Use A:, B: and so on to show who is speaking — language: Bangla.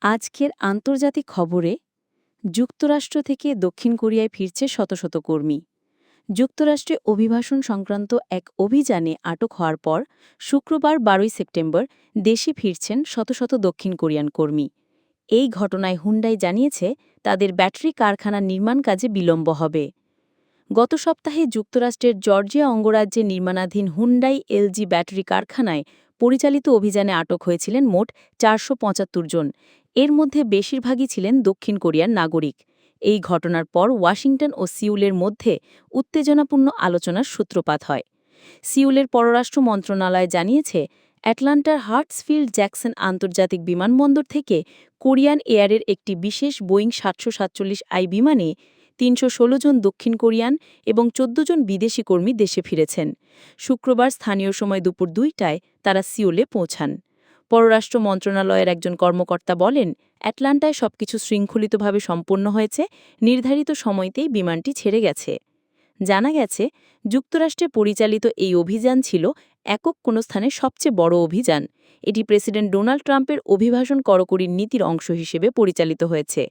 A: আজকের আন্তর্জাতিক খবরে যুক্তরাষ্ট্র থেকে দক্ষিণ কোরিয়ায় ফিরছে শত শত কর্মী। যুক্তরাষ্ট্রে অভিবাসন সংক্রান্ত এক অভিযানে আটক হওয়ার পর শুক্রবার ১২ সেপ্টেম্বর দেশে ফিরছেন শত শত দক্ষিণ কোরিয়ান কর্মী। এই ঘটনায় হুন্ডাই জানিয়েছে তাদের ব্যাটারি কারখানার নির্মাণ কাজে বিলম্ব হবে। গত সপ্তাহে যুক্তরাষ্ট্রের জর্জিয়া অঙ্গরাজ্যে নির্মাণাধীন হুন্ডাই এলজি ব্যাটারি কারখানায় পরিচালিত অভিযানে আটক হয়েছিলেন মোট ৪৭৫ জন। এর মধ্যে বেশিরভাগই ছিলেন দক্ষিণ কোরিয়ার নাগরিক। এই ঘটনার পর ওয়াশিংটন ও সিউলের মধ্যে উত্তেজনাপূর্ণ আলোচনার সূত্রপাত হয়। সিউলের পররাষ্ট্র মন্ত্রণালয় জানিয়েছে অ্যাটলান্টার হার্টসফিল্ড জ্যাকসন আন্তর্জাতিক বিমানবন্দর থেকে কোরিয়ান এয়ারের একটি বিশেষ বোয়িং ৭৪৭ বিমানে ৩১৬ জন দক্ষিণ কোরিয়ান এবং ১৪ জন বিদেশি কর্মী দেশে ফিরেছেন। শুক্রবার স্থানীয় সময় দুপুর ২টায় তারা সিওলে পৌঁছান। পররাষ্ট্র মন্ত্রণালয়ের একজন কর্মকর্তা বলেন, অ্যাটলান্টায় সবকিছু শৃঙ্খলিতভাবে সম্পন্ন হয়েছে, নির্ধারিত সময়তেই বিমানটি ছেড়ে গেছে। জানা গেছে, যুক্তরাষ্ট্রে পরিচালিত এই অভিযান ছিল একক কোনো স্থানে সবচেয়ে বড় অভিযান। এটি প্রেসিডেন্ট ডোনাল্ড ট্রাম্পের অভিবাসন কড়কড়ির নীতির অংশ হিসেবে পরিচালিত হয়েছে।